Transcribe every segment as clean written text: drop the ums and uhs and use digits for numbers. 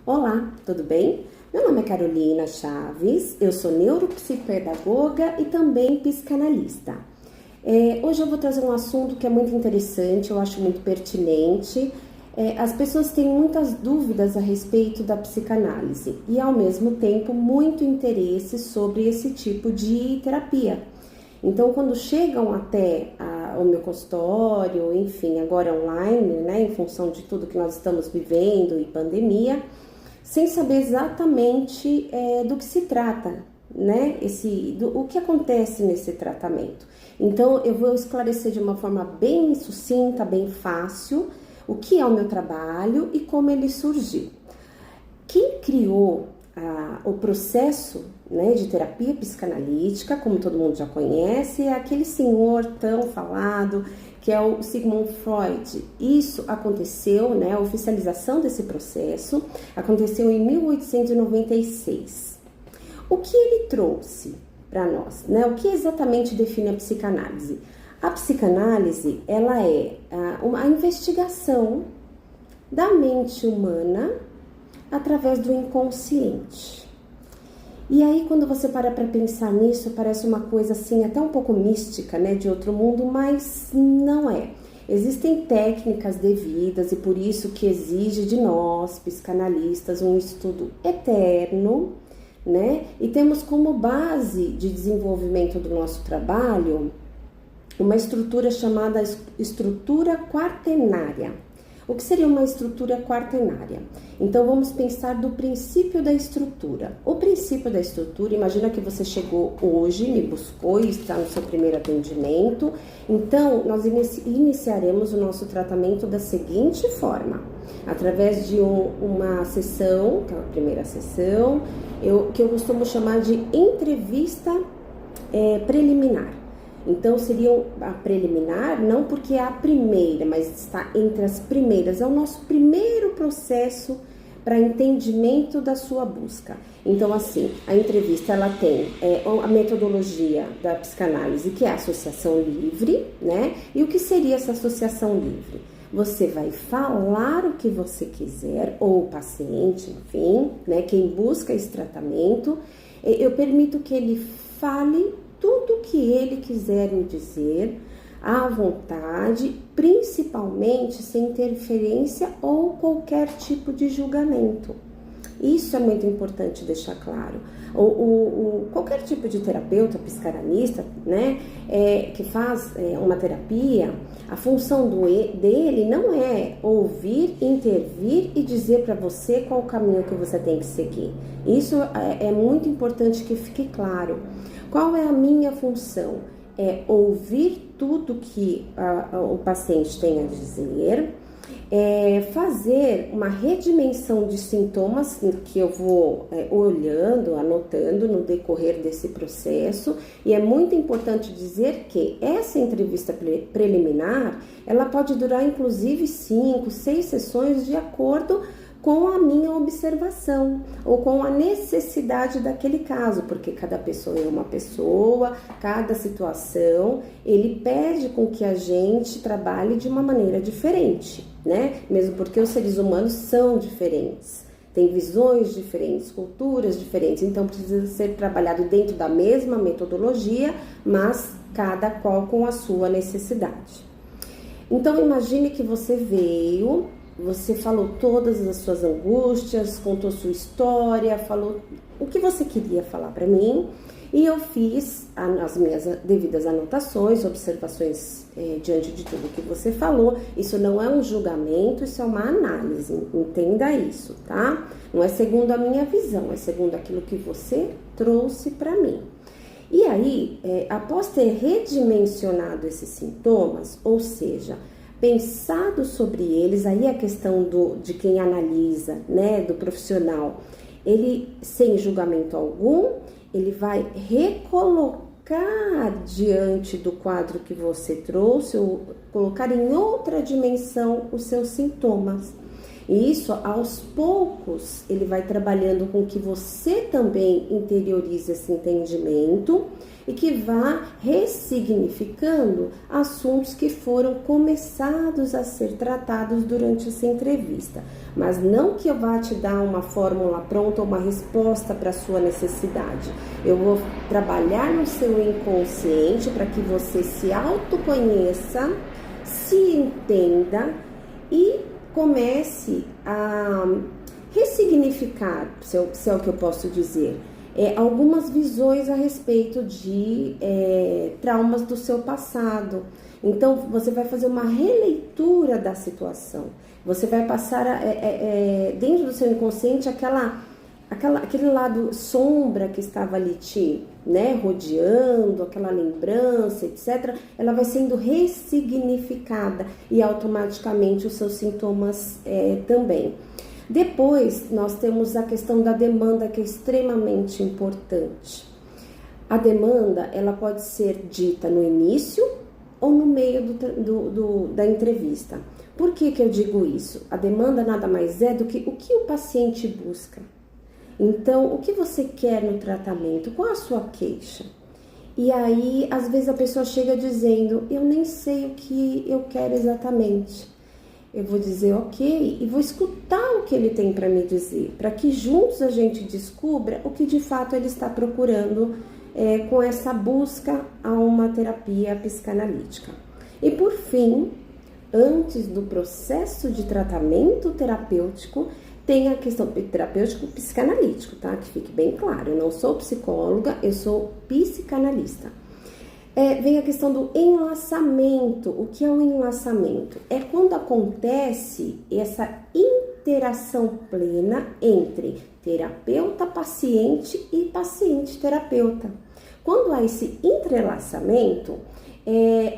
Olá, tudo bem? Meu nome é Carolina Chaves, eu sou neuropsicopedagoga e também psicanalista. Hoje eu vou trazer um assunto que é muito interessante, eu acho muito pertinente. As pessoas têm muitas dúvidas a respeito da psicanálise e, ao mesmo tempo, muito interesse sobre esse tipo de terapia. Então, quando chegam até o meu consultório, enfim, agora online, né, em função de tudo que nós estamos vivendo e pandemia, sem saber exatamente do que se trata, né? O que acontece nesse tratamento. Então, eu vou esclarecer de uma forma bem sucinta, bem fácil, o que é o meu trabalho e como ele surgiu. Quem criou o processo, né, de terapia psicanalítica, como todo mundo já conhece, é aquele senhor tão falado, que é o Sigmund Freud. Isso aconteceu, né, a oficialização desse processo aconteceu em 1896. O que ele trouxe para nós, né? O que exatamente define a psicanálise? A psicanálise, ela é uma investigação da mente humana através do inconsciente. E aí, quando você para pensar nisso, parece uma coisa assim, até um pouco mística, né, de outro mundo, mas não é. Existem técnicas devidas e por isso que exige de nós, psicanalistas, um estudo eterno, né? E temos como base de desenvolvimento do nosso trabalho uma estrutura chamada estrutura quaternária. O que seria uma estrutura quaternária? Então, vamos pensar do princípio da estrutura. O princípio da estrutura, imagina que você chegou hoje, me buscou e está no seu primeiro atendimento. Então, nós iniciaremos o nosso tratamento da seguinte forma. Através de uma sessão, que é a primeira sessão, que eu costumo chamar de entrevista preliminar. Então, seria a preliminar, não porque é a primeira, mas está entre as primeiras. É o nosso primeiro processo para entendimento da sua busca. Então, assim, a entrevista, ela tem a metodologia da psicanálise, que é a associação livre, né? E o que seria essa associação livre? Você vai falar o que você quiser, ou o paciente, enfim, né? Quem busca esse tratamento, eu permito que ele fale tudo que ele quiser me dizer, à vontade, principalmente sem interferência ou qualquer tipo de julgamento. Isso é muito importante deixar claro. Qualquer tipo de terapeuta, psicanalista, né, que faz uma terapia, a função dele não é ouvir, intervir e dizer para você qual o caminho que você tem que seguir. Isso é muito importante que fique claro. Qual é a minha função? É ouvir tudo que o paciente tem a dizer, fazer uma redimensão de sintomas que eu vou olhando, anotando no decorrer desse processo. E é muito importante dizer que essa entrevista preliminar, ela pode durar inclusive 5, 6 sessões de acordo com a minha observação ou com a necessidade daquele caso, porque cada pessoa é uma pessoa, cada situação, ele pede com que a gente trabalhe de uma maneira diferente, né? Mesmo porque os seres humanos são diferentes, têm visões diferentes, culturas diferentes, então precisa ser trabalhado dentro da mesma metodologia, mas cada qual com a sua necessidade. Então imagine que você veio, você falou todas as suas angústias, contou sua história, falou o que você queria falar para mim e eu fiz as minhas devidas anotações, observações diante de tudo que você falou. Isso não é um julgamento, isso é uma análise, entenda isso, tá? Não é segundo a minha visão, é segundo aquilo que você trouxe para mim. E aí, após ter redimensionado esses sintomas, ou seja, pensado sobre eles, aí a questão de quem analisa, né, do profissional, ele sem julgamento algum, ele vai recolocar diante do quadro que você trouxe, ou colocar em outra dimensão os seus sintomas. E isso, aos poucos, ele vai trabalhando com que você também interiorize esse entendimento e que vá ressignificando assuntos que foram começados a ser tratados durante essa entrevista. Mas não que eu vá te dar uma fórmula pronta ou uma resposta para a sua necessidade. Eu vou trabalhar no seu inconsciente para que você se autoconheça, se entenda e comece a ressignificar, se é o que eu posso dizer, algumas visões a respeito de traumas do seu passado. Então, você vai fazer uma releitura da situação. Você vai passar dentro do seu inconsciente aquele lado sombra que estava ali te rodeando, aquela lembrança, etc. Ela vai sendo ressignificada e automaticamente os seus sintomas também. Depois, nós temos a questão da demanda, que é extremamente importante. A demanda, ela pode ser dita no início ou no meio da entrevista. Por que eu digo isso? A demanda nada mais é do que o que o paciente busca. Então, o que você quer no tratamento? Qual a sua queixa? E aí, às vezes a pessoa chega dizendo, eu nem sei o que eu quero exatamente. Eu vou dizer ok e vou escutar o que ele tem para me dizer, para que juntos a gente descubra o que de fato ele está procurando com essa busca a uma terapia psicanalítica. E por fim, antes do processo de tratamento terapêutico, tem a questão terapêutico psicanalítico, tá? Que fique bem claro, eu não sou psicóloga, eu sou psicanalista. Vem a questão do enlaçamento. O que é o enlaçamento? É quando acontece essa interação plena entre terapeuta-paciente e paciente-terapeuta. Quando há esse entrelaçamento,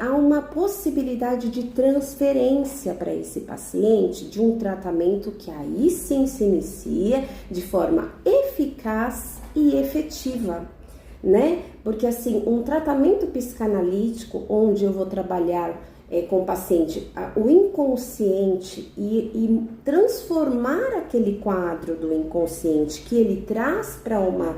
há uma possibilidade de transferência para esse paciente de um tratamento que aí sim se inicia de forma eficaz e efetiva. Porque assim, um tratamento psicanalítico onde eu vou trabalhar com o paciente o inconsciente e transformar aquele quadro do inconsciente que ele traz para uma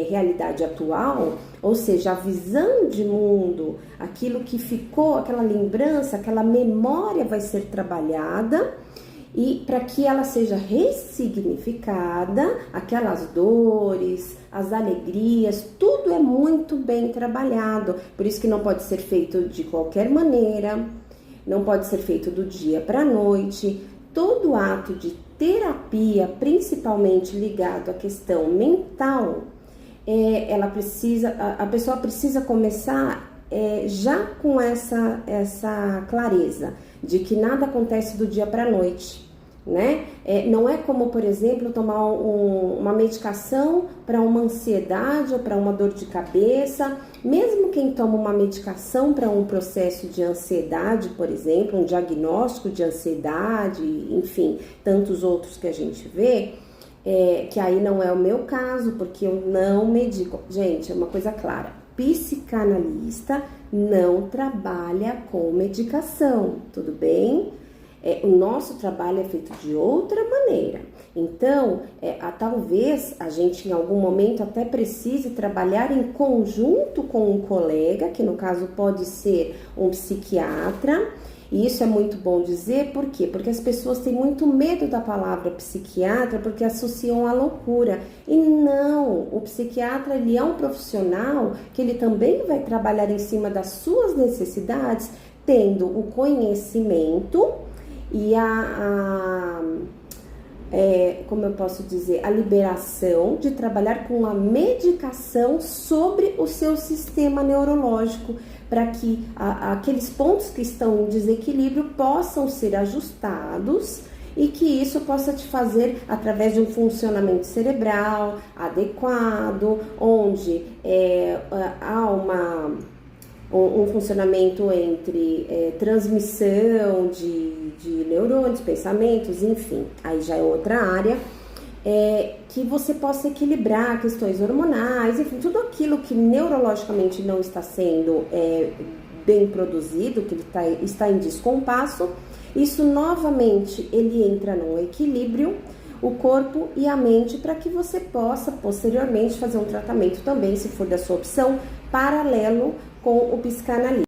realidade atual, ou seja, a visão de mundo, aquilo que ficou, aquela lembrança, aquela memória vai ser trabalhada e para que ela seja ressignificada, aquelas dores, as alegrias, tudo é muito bem trabalhado. Por isso que não pode ser feito de qualquer maneira, não pode ser feito do dia para a noite. Todo ato de terapia, principalmente ligado à questão mental, a pessoa precisa começar já com essa clareza de que nada acontece do dia para a noite. Não é como, por exemplo, tomar uma medicação para uma ansiedade ou para uma dor de cabeça. Mesmo quem toma uma medicação para um processo de ansiedade, por exemplo, um diagnóstico de ansiedade, enfim, tantos outros que a gente vê, que aí não é o meu caso, porque eu não medico. Gente, é uma coisa clara, psicanalista não trabalha com medicação, tudo bem? O nosso trabalho é feito de outra maneira. Então, talvez a gente em algum momento até precise trabalhar em conjunto com um colega, que no caso pode ser um psiquiatra. E isso é muito bom dizer, por quê? Porque as pessoas têm muito medo da palavra psiquiatra porque associam à loucura. E não, o psiquiatra ele é um profissional que ele também vai trabalhar em cima das suas necessidades, tendo o conhecimento e como eu posso dizer, a liberação de trabalhar com a medicação sobre o seu sistema neurológico, para que aqueles pontos que estão em desequilíbrio possam ser ajustados e que isso possa te fazer através de um funcionamento cerebral adequado, onde há um funcionamento entre transmissão de neurônios, pensamentos, enfim, aí já é outra área, que você possa equilibrar questões hormonais, enfim, tudo aquilo que neurologicamente não está sendo bem produzido, que ele está em descompasso, Isso novamente ele entra num equilíbrio, o corpo e a mente, para que você possa posteriormente fazer um tratamento também, se for da sua opção, paralelo com o psicanalista.